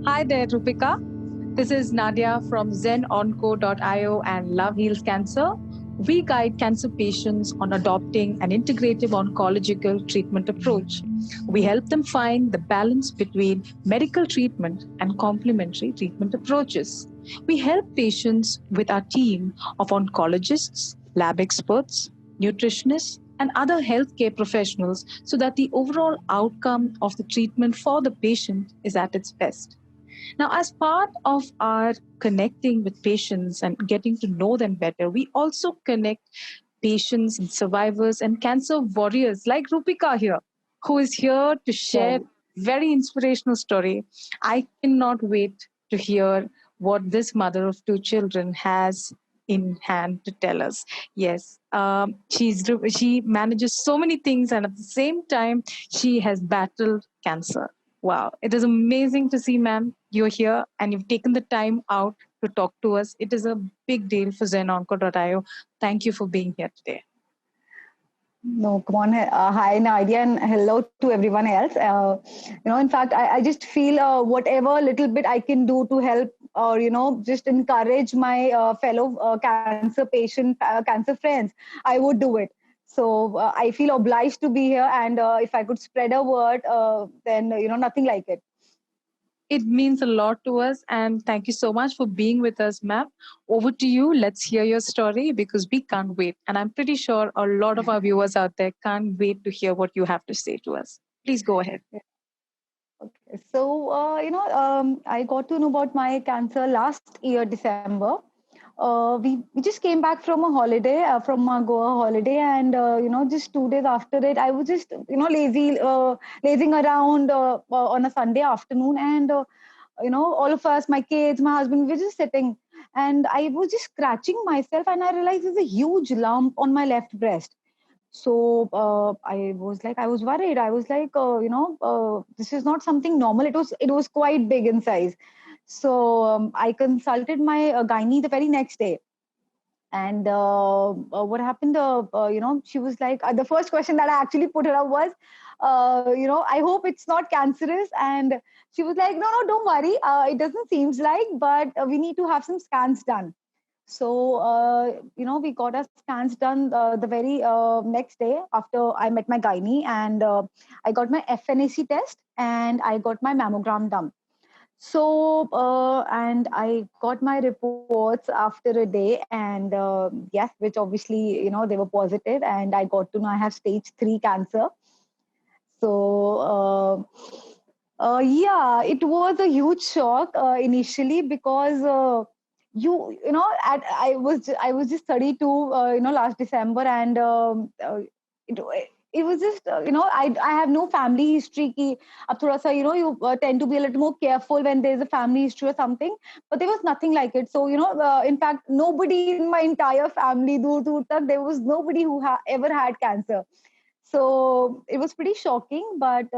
Hi there, Rupika. This is Nadia from ZenOnco.io and Love Heals Cancer. We guide cancer patients on adopting an integrative oncological treatment approach. We help them find the balance between medical treatment and complementary treatment approaches. We help patients with our team of oncologists, lab experts, nutritionists, and other healthcare professionals so that the overall outcome of the treatment for the patient is at its best. Now, as part of our connecting with patients and getting to know them better, we also connect patients and survivors and cancer warriors like Rupika here, who is here to share Right. very inspirational story. I cannot wait to hear what this mother of two children has in hand to tell us. Yes, she manages so many things, and at the same time, she has battled cancer. Wow, it is amazing to see, ma'am, you're here and you've taken the time out to talk to us. It is a big deal for ZenOnco.io. Thank you for being here today. No, come on. Hi, Nadia, and hello to everyone else. In fact, I just feel whatever little bit I can do to help or, just encourage my fellow cancer patient, cancer friends, I would do it. So I feel obliged to be here. And if I could spread a word, then, nothing like it. It means a lot to us, and thank you so much for being with us, ma'am. Over to you. Let's hear your story because we can't wait. And I'm pretty sure a lot of our viewers out there can't wait to hear what you have to say to us. Please go ahead. Okay. So, I got to know about my cancer last year, December. We just came back from a holiday, from a Goa holiday, and just 2 days after it, I was just lazing around on a Sunday afternoon, and all of us, my kids, my husband, we were just sitting, and I was just scratching myself, and I realized there's a huge lump on my left breast. So I was worried. I was like, this is not something normal. It was quite big in size. So I consulted my gynae the very next day. And what happened? She was like, the first question that I actually put her up was, I hope it's not cancerous. And she was like, no, don't worry. It doesn't seem like, but we need to have some scans done. So, we got our scans done the very next day after I met my gynae, and I got my FNAC test and I got my mammogram done. So, and I got my reports after a day, and yes, which obviously, they were positive, and I got to know I have stage 3 cancer. So, yeah, it was a huge shock initially because I was just 32 last December, and it it was just I have no family history ki ab thoda sa you tend to be a little more careful when there's a family history or something, but there was nothing like it. So in fact, nobody in my entire family dur tak there was nobody who ever had cancer. So it was pretty shocking, but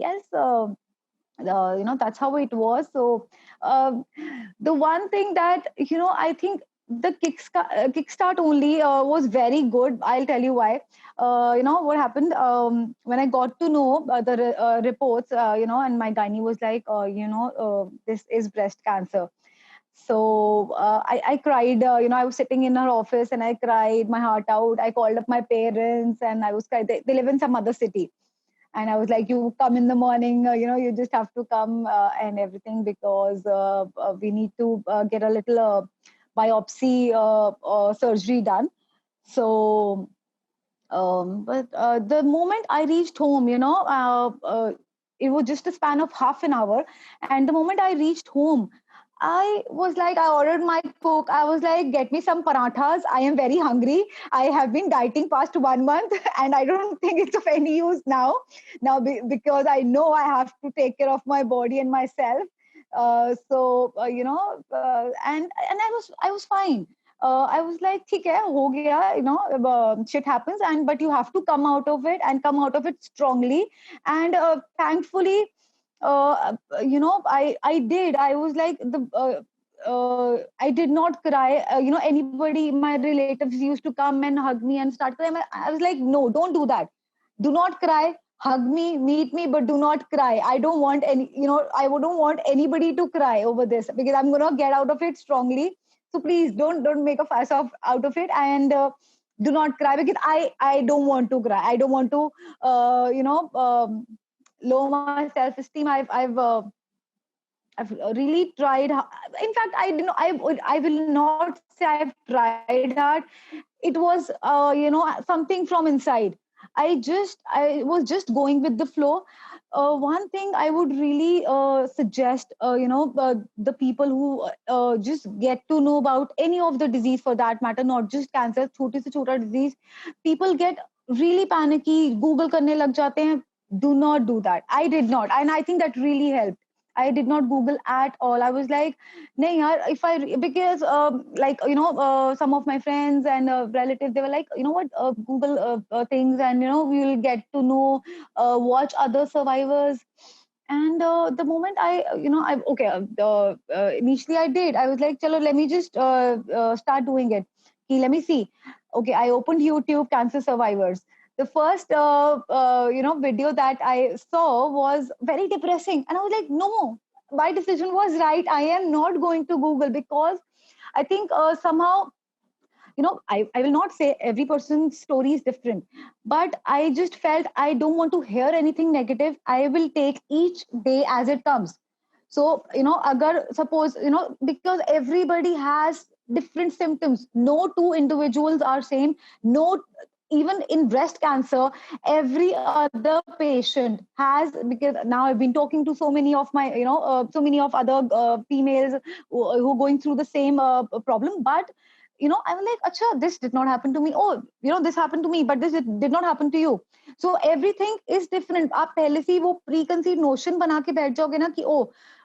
yes, that's how it was. So uh, the one thing that I think the kickstart only was very good. I'll tell you why. What happened when I got to know the reports, and my gynae was like, this is breast cancer. So I cried. I was sitting in her office and I cried my heart out. I called up my parents and I was crying. They live in some other city, and I was like, you come in the morning, you just have to come and everything, because we need to get a little biopsy surgery done. So but the moment I reached home, it was just a span of half an hour, and the moment I reached home, I was like, I ordered my cook. I was like, get me some parathas. I am very hungry. I have been dieting past 1 month and I don't think it's of any use now. Because I know I have to take care of my body and myself. And I was fine. I was like, "ठीक है, हो गया, shit happens, and but you have to come out of it and come out of it strongly." And thankfully, I did. I was like I did not cry. Anybody, my relatives used to come and hug me and start crying. I was like, no, don't do that. Do not cry. hug me, meet me, but do not cry. I don't want any, I don't want anybody to cry over this, because I'm gonna get out of it strongly. So please don't make a fuss out of it, and do not cry, because I don't want to cry. I don't want to lower my self esteem. I've really tried. In fact, I didn't. I will not say I've tried hard. It was something from inside. I was just going with the flow. One thing I would really suggest, the people who just get to know about any of the disease, for that matter, not just cancer, छोटे से छोटा disease, people get really panicky, Google करने लग जाते हैं. Do not do that. I did not, and I think that really helped. I did not Google at all. I was like, nahi yaar, because some of my friends and relatives, they were like, you know what, Google things, and we will get to know, watch other survivors. And the moment initially I did, I was like, chalo, let me just start doing it. Let me see. Okay, I opened YouTube, cancer survivors. The first video that I saw was very depressing, and I was like, no, my decision was right. I am not going to Google, because I think somehow, I will not say every person's story is different, but I just felt I don't want to hear anything negative. I will take each day as it comes. So, agar suppose, because everybody has different symptoms. No two individuals are same. No, even in breast cancer, every other patient has, because now I've been talking to so many of my, so many of other females who are going through the same problem. But I'm like, acha, this did not happen to me. Oh, this happened to me, but this did not happen to you. So everything is different. आप पहले से ही वो preconceived notion बना के बैठ जाओगे ना कि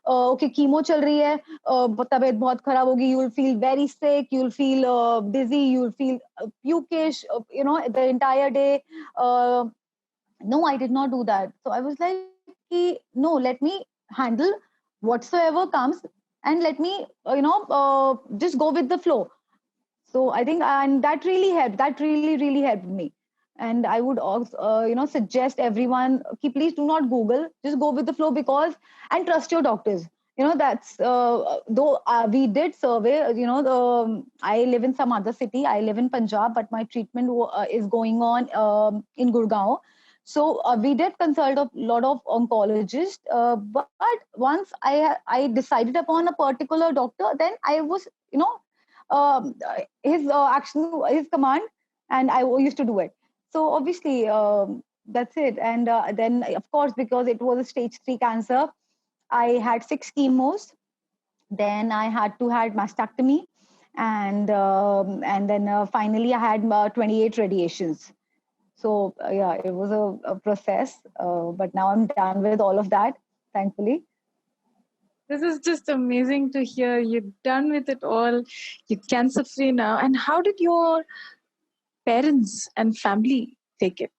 okay, कीमो चल रही है, तबीयत बहुत खराब होगी, you will feel very sick, you will feel dizzy, you will feel pukish, the entire day. No, I did not do that. So I was like, no, let me handle whatsoever comes, and let me, just go with the flow. So I think, and that really helped. That really helped me. And I would also, suggest everyone, please do not Google. Just go with the flow, because, and trust your doctors. That's though we did survey. I live in some other city. I live in Punjab, but my treatment is going on in Gurgaon. So we did consult a lot of oncologists. But once I decided upon a particular doctor, then I was, um, his action, his command, and I used to do it. So obviously, that's it. And then, of course, because it was a stage 3 cancer, I had 6 chemos. Then I had to had mastectomy, and then finally I had 28 radiations. So yeah, it was a process, but now I'm done with all of that, thankfully. This is just amazing to hear. You're done with it all. You're cancer free now. And how did your parents and family take it?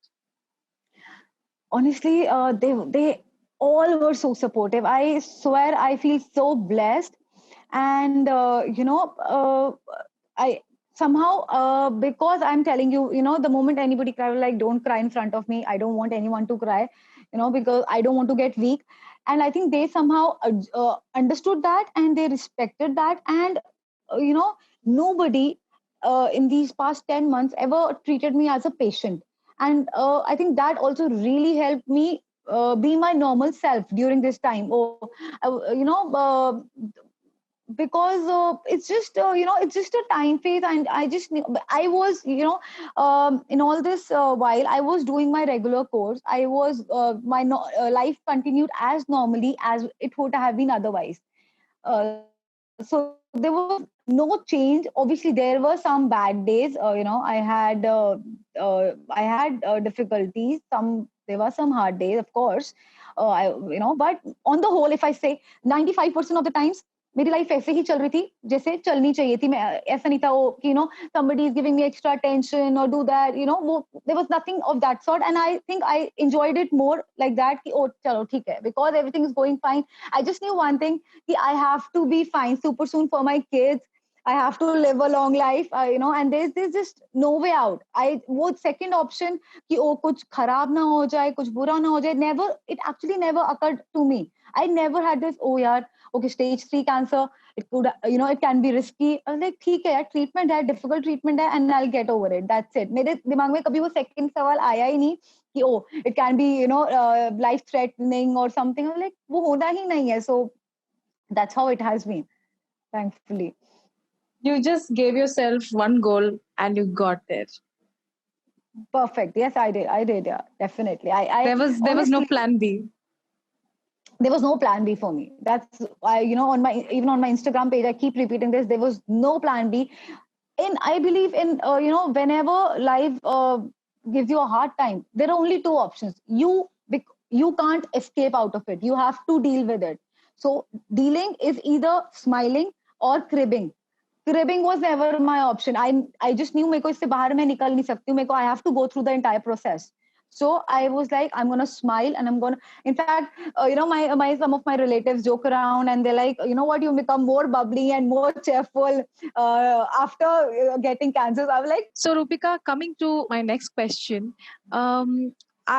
Honestly, they all were so supportive. I swear, I feel so blessed. And I somehow, because I'm telling you, the moment anybody cry, like, don't cry in front of me. I don't want anyone to cry, because I don't want to get weak. And I think they somehow understood that, and they respected that. And nobody in these past 10 months ever treated me as a patient. And I think that also really helped me be my normal self during this time. Because it's just a time phase, and I just knew, I was, in all this while I was doing my regular course, I was my life continued as normally as it would have been otherwise. So there was no change. Obviously, there were some bad days. I had difficulties. There were some hard days, of course. But on the whole, if I say 95% of the times, मेरी life ऐसे ही चल रही थी जैसे चलनी चाहिए थी. मैं ऐसा नहीं था somebody is giving me extra attention or do that, there was nothing of that sort. And I think I enjoyed it more like that कि चलो ठीक है, because everything is going fine. I just knew one thing, कि I have to be fine super soon for my kids. I have to live a long life, and there's just no way out. वो second option कि कुछ खराब ना हो जाए, कुछ बुरा ना हो जाए, it actually never occurred to me. I never had this, oh yaar, okay, stage 3 cancer, it could, it can be risky. I was like, ठीक है यार, treatment है, difficult treatment है, and I'll get over it. That's it. मेरे दिमाग में कभी वो second सवाल आया ही नहीं कि oh, it can be, life threatening or something. I was like, वो होना ही नहीं है. So that's how it has been, thankfully. You just gave yourself one goal and you got there. Perfect. Yes, I did. Yeah, definitely. There was no honestly, plan B. There was no plan B for me. That's I, on my even on my Instagram page, I keep repeating this. There was no plan B. And I believe in whenever life gives you a hard time, there are only two options. You can't escape out of it. You have to deal with it. So dealing is either smiling or cribbing. Cribbing was never my option. I just knew मेरे को इससे बाहर मैं निकल नहीं सकती हूँ. मेरे को I have to go through the entire process. So I was like, I'm gonna smile and I'm gonna. In fact, my some of my relatives joke around and they're like, you know what, you become more bubbly and more cheerful after getting cancers. I was like, so Rupika, coming to my next question,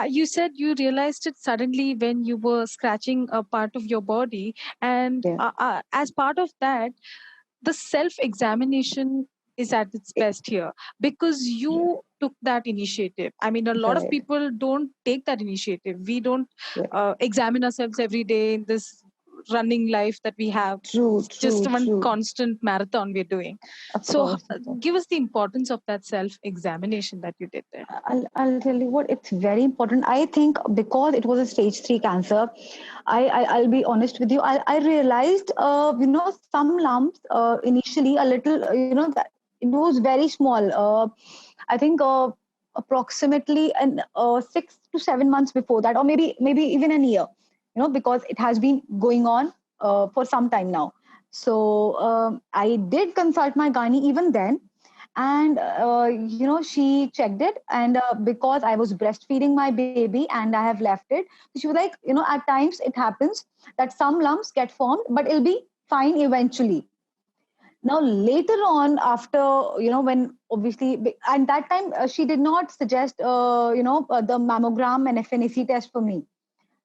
you said you realized it suddenly when you were scratching a part of your body, and as part of that, the self-examination is at its best here because you took that initiative. I mean, a lot of people don't take that initiative. We don't examine ourselves every day in this running life that we have. Just one constant marathon we're doing. Give us the importance of that self-examination that you did there. I'll tell you what, it's very important. I think because it was a stage 3 cancer, I'll be honest with you. I realized, some lumps initially a little, that it was very small. I think approximately 6 to 7 months before that, or maybe even a year, because it has been going on for some time now. So I did consult my gynae even then, and she checked it, and because I was breastfeeding my baby and I have left it, she was like, at times it happens that some lumps get formed, but it'll be fine eventually. Now later on, after when obviously, and that time she did not suggest the mammogram and FNAC test for me.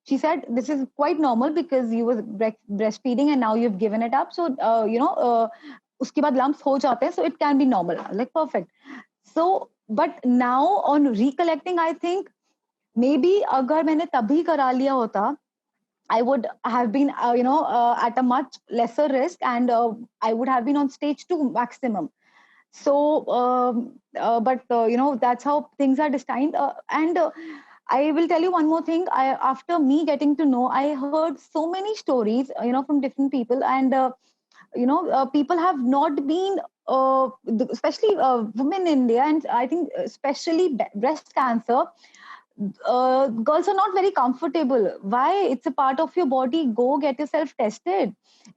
She said this is quite normal because you were breastfeeding and now you've given it up, so उसके बाद lumps हो जाते हैं, so it can be normal. Like, perfect. So but now on recollecting, I think maybe अगर मैंने तभी करा लिया होता, I would have been at a much lesser risk, and I would have been on stage 2 maximum. So but that's how things are destined, and I will tell you one more thing. After me getting to know, I heard so many stories, from different people, and people have not been, especially women in India, and I think especially breast cancer. Girls are not very comfortable. Why? It's a part of your body. Go get yourself tested.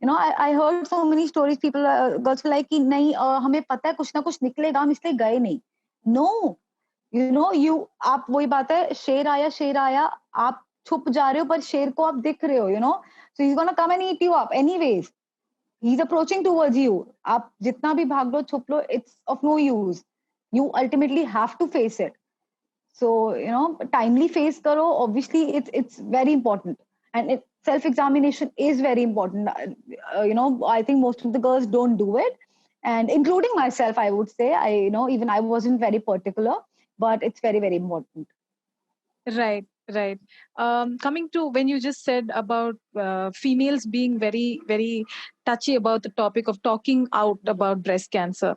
I heard so many stories. People, girls were like, "नहीं, हमें पता है कुछ ना कुछ निकलेगा, हम इसलिए गए नहीं." No, आप वही बात है, शेर आया, आप छुप जा रहे हो पर शेर को आप दिख रहे हो, so he's gonna come and eat you up anyways. He's approaching towards you. आप जितना भी भाग लो, छुप लो, it's of no use. You ultimately have to face it. So, timely face karo, obviously it's very important. And self-examination is very important. I think most of the girls don't do it. And including myself, I would say, even I wasn't very particular, but it's very, very important. Right. Coming to when you just said about females being very, very touchy about the topic of talking out about breast cancer.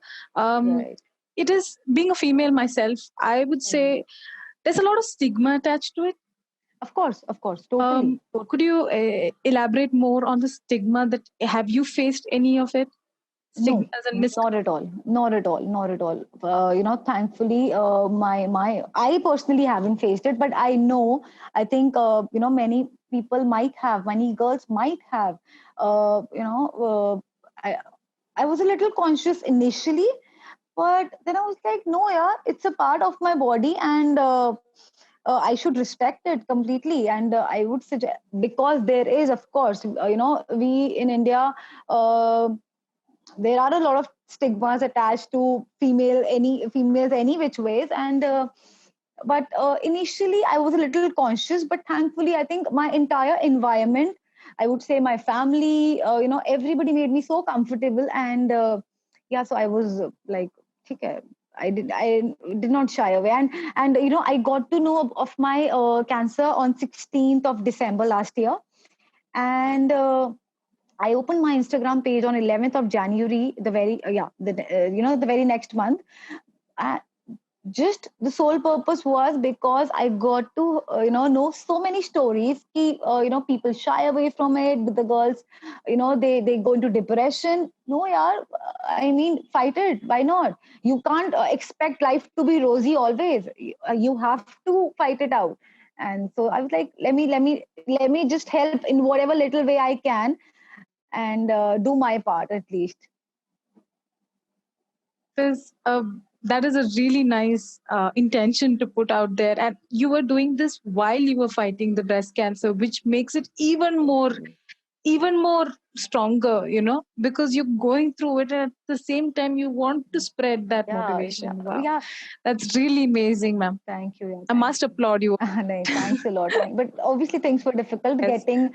It is, being a female myself, I would say there's a lot of stigma attached to it. Of course, totally. Could you elaborate more on the stigma? That have you faced any of it? No, not at all. Thankfully, I personally haven't faced it, but I know, I think, many people might have, many girls might have. I was a little conscious initially, but then I was like, no, yeah, it's a part of my body, and I should respect it completely. And I would suggest, because there is, of course, we in India, there are a lot of stigmas attached to females any which ways, and but initially I was a little conscious, but thankfully I think my entire environment, I would say my family, everybody made me so comfortable, and yeah, so I was like, okay, I did not shy away, and I got to know of my cancer on 16th of December last year, and I opened my Instagram page on 11th of January, the very the very next month. Uh, just the sole purpose was because I got to know so many stories. People shy away from it. The girls, they go into depression. No, yeah, I mean, fight it. Why not? You can't expect life to be rosy always. You have to fight it out. And so I was like, let me just help in whatever little way I can, and do my part at least. Is that is a really nice intention to put out there, and you were doing this while you were fighting the breast cancer, which makes it even more stronger, because you're going through it, and at the same time you want to spread that motivation. Wow, Yeah. that's really amazing, ma'am. Thank you. Yeah, I must applaud you. no, thanks a lot. But obviously, things were difficult. Yes. Getting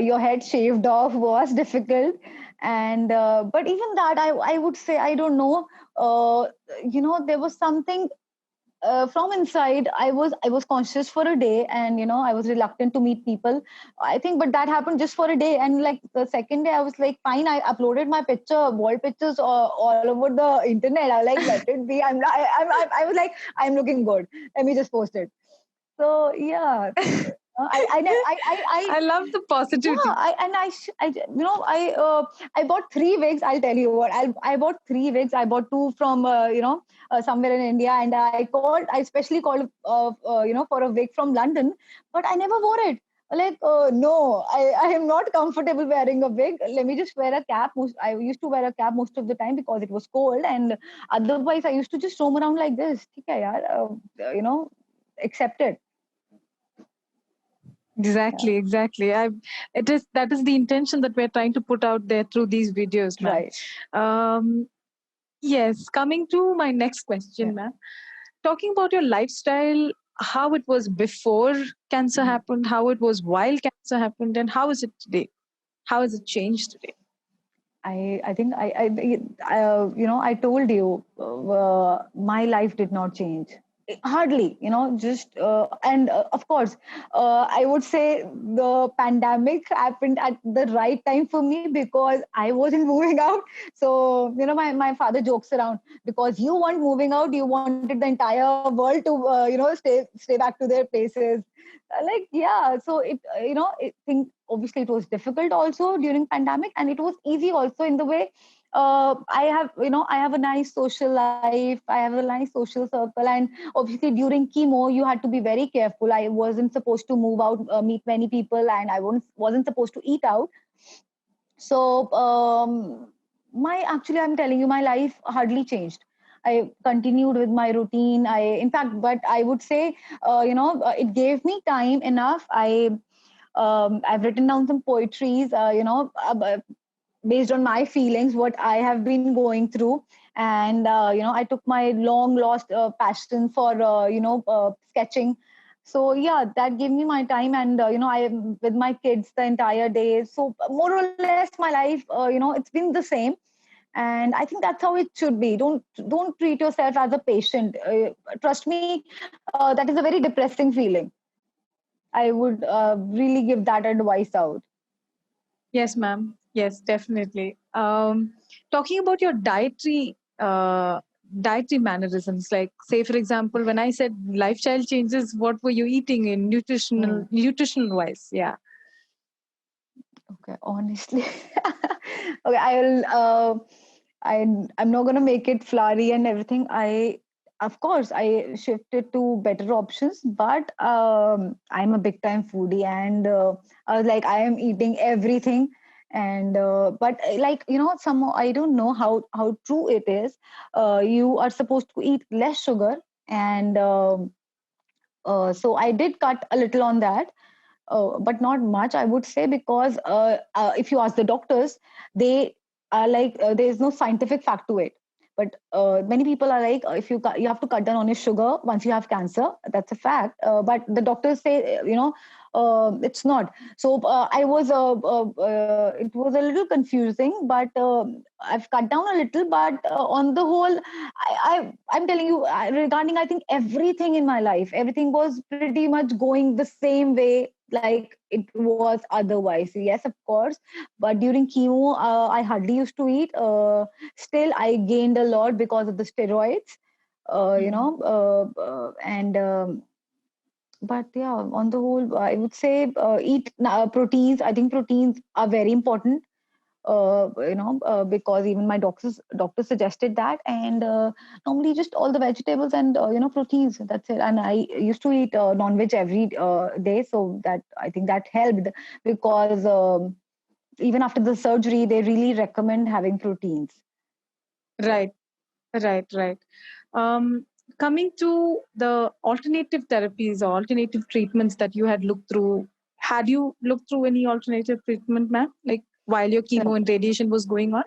your head shaved off was difficult, and but even that, I would say, I don't know. There was something from inside. I was conscious for a day, and I was reluctant to meet people, I think, but that happened just for a day, and like the second day I was like, fine, I uploaded my wall pictures all over the internet. I was like, let it be. I was like, I'm looking good, let me just post it. So yeah, I love the positivity. yeah, I bought 3 wigs. I'll tell you what. I bought 3 wigs. I bought two from somewhere in India, and I specially called for a wig from London, but I never wore it. Like no, I am not comfortable wearing a wig. Let me just wear a cap. I used to wear a cap most of the time because it was cold, and otherwise I used to just roam around like this. Okay, yaar, accept it. Exactly. That is the intention that we're trying to put out there through these videos, ma'am. Right. Yes, coming to my next question, ma'am. Talking about your lifestyle, how it was before cancer happened, how it was while cancer happened, and how is it today? How has it changed today? I think I told you my life did not change hardly, just and of course I would say the pandemic happened at the right time for me because I wasn't moving out. So my father jokes around, because you weren't moving out, you wanted the entire world to stay back to their places. Like, yeah, so it think obviously it was difficult also during pandemic, and it was easy also in the way I have a nice social life, I have a nice social circle, and obviously during chemo you had to be very careful. I wasn't supposed to move out, meet many people, and I wasn't supposed to eat out. So my actually, I'm telling you, my life hardly changed. I continued with my routine. In fact, but I would say, it gave me time enough. I've written down some poetries, based on my feelings, what I have been going through, and I took my long lost passion for sketching. So yeah, that gave me my time, and I am with my kids the entire day. So more or less, my life, it's been the same, and I think that's how it should be. Don't treat yourself as a patient. Trust me, that is a very depressing feeling. I would really give that advice out. Yes, ma'am. Yes, definitely. Talking about your dietary mannerisms, like say for example, when I said lifestyle changes, what were you eating in nutritional wise? Yeah. Okay, honestly, okay, I'm not gonna make it flowery and everything. Of course, I shifted to better options, but I'm a big time foodie, and I was like, I am eating everything, and but like some, I don't know how true it is. You are supposed to eat less sugar, and so I did cut a little on that, but not much, I would say, because if you ask the doctors, they are like there is no scientific fact to it, but many people are like, if you have to cut down on your sugar once you have cancer. That's a fact, but the doctors say, it's not. So I was it was a little confusing, but I've cut down a little. But on the whole, I'm telling you, regarding, I think everything in my life, everything was pretty much going the same way like it was otherwise. Yes, of course, but during chemo, I hardly used to eat. Still, I gained a lot because of the steroids. And but yeah, on the whole, I would say eat proteins. I think proteins are very important. Because even my doctor suggested that, and normally just all the vegetables and proteins. That's it. And I used to eat non-veg every day, so that I think that helped, because even after the surgery, they really recommend having proteins. Right, right. Um, Coming to the alternative therapies or alternative treatments that you had you looked through any alternative treatment, ma'am? Like while your chemo No, and radiation was going on?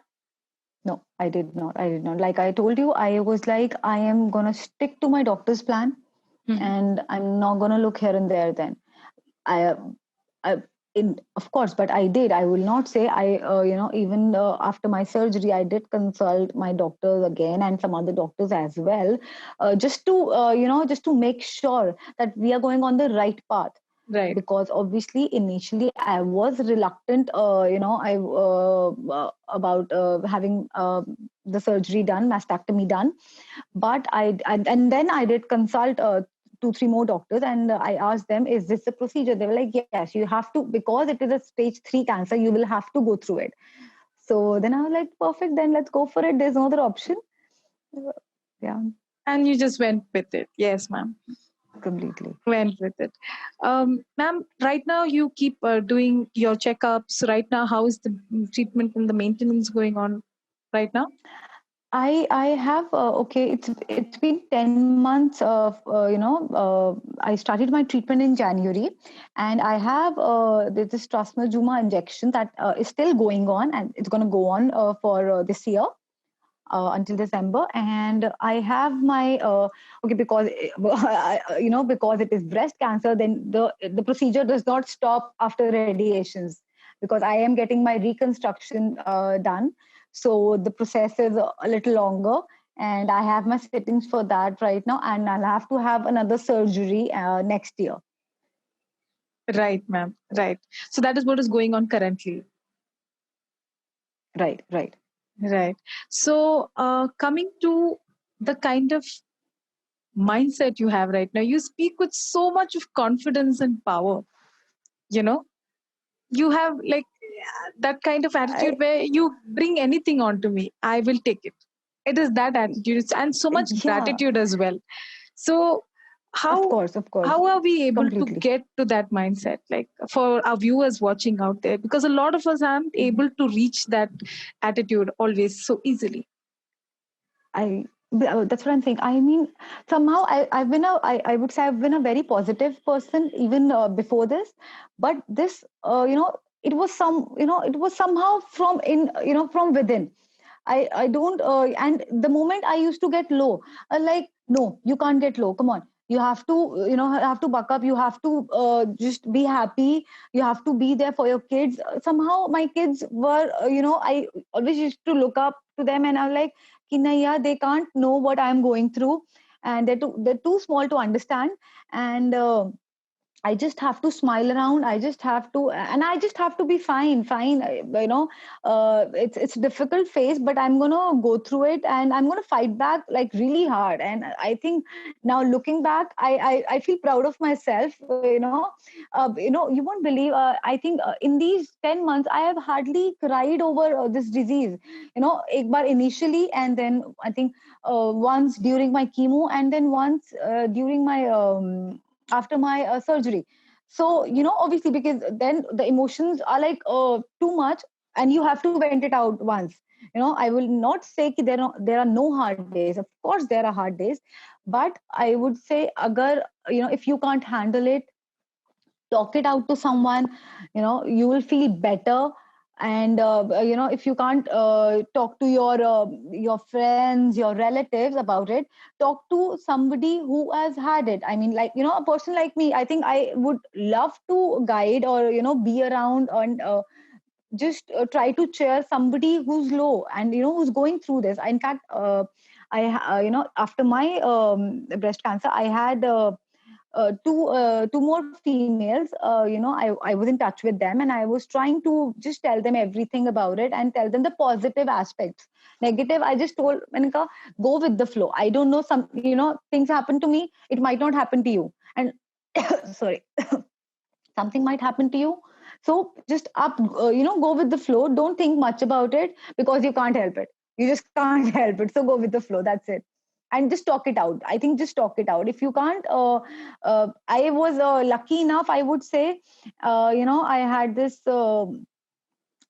no, I did not. I did not. Like I told you, I was like, I am gonna stick to my doctor's plan, Mhm. and I'm not gonna look here and there. Then I, I of course, but I did. I will not say I, even after my surgery, I did consult my doctors again and some other doctors as well, just to, just to make sure that we are going on the right path. Right. Because obviously initially I was reluctant, I about having the surgery done, mastectomy done. But and then I did consult 2 3 more doctors, and I asked them, is this a procedure? They were like, yes, you have to, because it is a stage 3 cancer, you will have to go through it. So then I was like, perfect, then let's go for it, there's no other option. Yeah, And you just went with it. Yes, ma'am. completely. Went with it. Ma'am, right now you keep doing your checkups. Right now, how is the treatment and the maintenance going on right now? I have okay. It's been 10 months of I started my treatment in January, and I have there's this Trastuzumab injection that is still going on, and it's going to go on for this year. Until December, and I have my okay, because because it is breast cancer, then the procedure does not stop after radiations, because I am getting my reconstruction done, so the process is a little longer, and I have my sittings for that right now, and I'll have to have another surgery next year. Right, ma'am. Right. So that is what is going on currently. Right, right. Right. So, coming to the kind of mindset you have right now, you speak with so much of confidence and power. You know, you have like that kind of attitude I where you bring anything onto me, I will take it. It is that attitude and so much Yeah, gratitude as well. So, how of course, how are we able to completely. get to that mindset, like for our viewers watching out there, because a lot of us aren't able to reach that attitude always so easily. That's what I'm saying. I mean, somehow I've been I would say I've been a very positive person even before this, but this, it was it was somehow from from within. I don't, and the moment I used to get low, like, no, you can't get low. Come on. You have to, have to buck up. You have to just be happy. You have to be there for your kids. Somehow my kids were, I always used to look up to them, and I'm like, Kinaya, they can't know what I'm going through, and they're too small to understand. And I just have to smile around. I just have to, and I just have to be fine, fine. It's a difficult phase, but I'm gonna go through it, and I'm gonna fight back like really hard. And I think now looking back, I feel proud of myself. You won't believe. I think in these 10 months, I have hardly cried over this disease. Ek bar initially, and then I think once during my chemo, and then once during my after my surgery. So obviously, because then the emotions are like too much, and you have to vent it out once. I will not say that there are no hard days. Of course there are hard days, but I would say, agar if you can't handle it, talk it out to someone. You will feel better, And if you can't talk to your friends, your relatives about it, talk to somebody who has had it. I mean, like, a person like me, I think I would love to guide or be around and just try to cheer somebody who's low and who's going through this. In fact, after my breast cancer, I had two more females. I was in touch with them, and I was trying to just tell them everything about it and tell them the positive aspects. Negative, I just told Manika, go with the flow. I don't know, some things happen to me, it might not happen to you, and sorry, something might happen to you. So just go with the flow. Don't think much about it, because you can't help it. You just can't help it. So go with the flow. That's it. And just talk it out. I think just talk it out. If you can't, I was lucky enough, I would say, I had this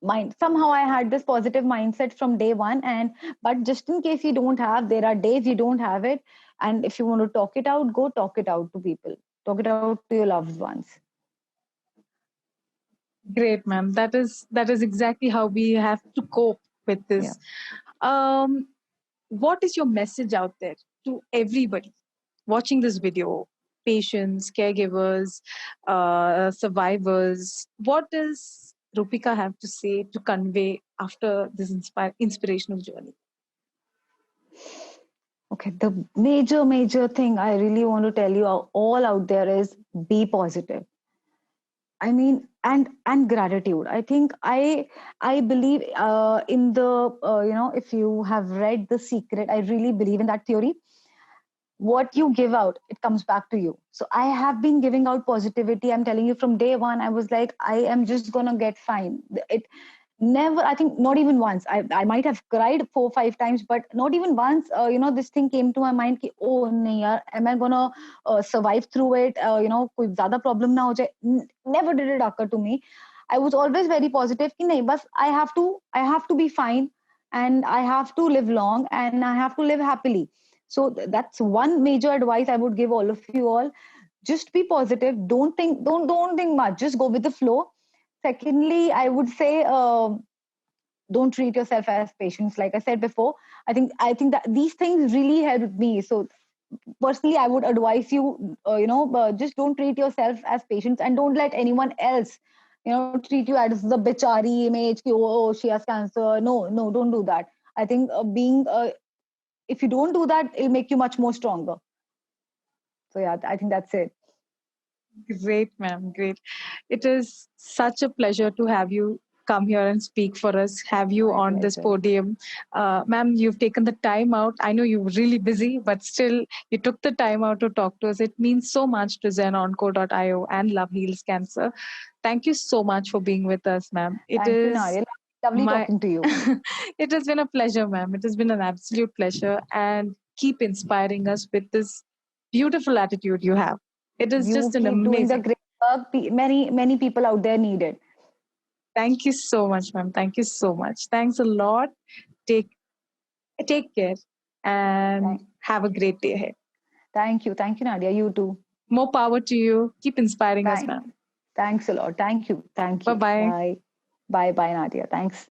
mind. Somehow I had this positive mindset from day one. And but just in case you don't have, there are days you don't have it. And if you want to talk it out, go talk it out to people. Talk it out to your loved ones. Great, ma'am. That is exactly how we have to cope with this. What is your message out there to everybody watching this video? Patients, caregivers, survivors. What does Rupika have to say to convey after this inspirational journey? Okay, the major thing I really want to tell you all out there is be positive. I mean, and gratitude. I think I believe in the if you have read The Secret, I really believe in that theory. What you give out, it comes back to you. So I have been giving out positivity. I'm telling you, from day one, I was like, I am just gonna get fine. It never, I think, not even once. I might have cried 4 or 5 times, but not even once this thing came to my mind ki, oh nahi yaar, am I gonna survive through it, koi zyada problem na ho jaye. Never did it occur to me. I was always very positive ki nahi, bas I have to be fine, and I have to live long, and I have to live happily. So that's one major advice I would give all of you all. Just be positive. Don't think much, just go with the flow. Secondly, I would say, don't treat yourself as patients. Like I said before, I think that these things really helped me. So personally, I would advise you, just don't treat yourself as patients, and don't let anyone else, treat you as the bichari image. Ki, oh, she has cancer. No, no, don't do that. I think if you don't do that, it'll make you much more stronger. So yeah, I think that's it. Great, ma'am. Great. It is such a pleasure to have you come here and speak for us, have you My on this pleasure. podium. Ma'am, you've taken the time out. I know you're really busy, but still, you took the time out to talk to us. It means so much to ZenOnco.io and Love Heals Cancer. Thank you so much for being with us, ma'am. It Thank you, is Nadia. Lovely my talking to you. it has been a pleasure, ma'am. It has been an absolute pleasure, and keep inspiring us with this beautiful attitude you have. It is You just an keep doing the amazing. great work. Many people out there need it. Thank you so much, ma'am. Thank you so much. Thanks a lot. Take take care and Thank, have a great day ahead. thank you, Nadia. You too. More power to you. Keep inspiring us, Thank, ma'am. thanks a lot. Thank you. Bye bye. Bye. Bye, Nadia. Thanks.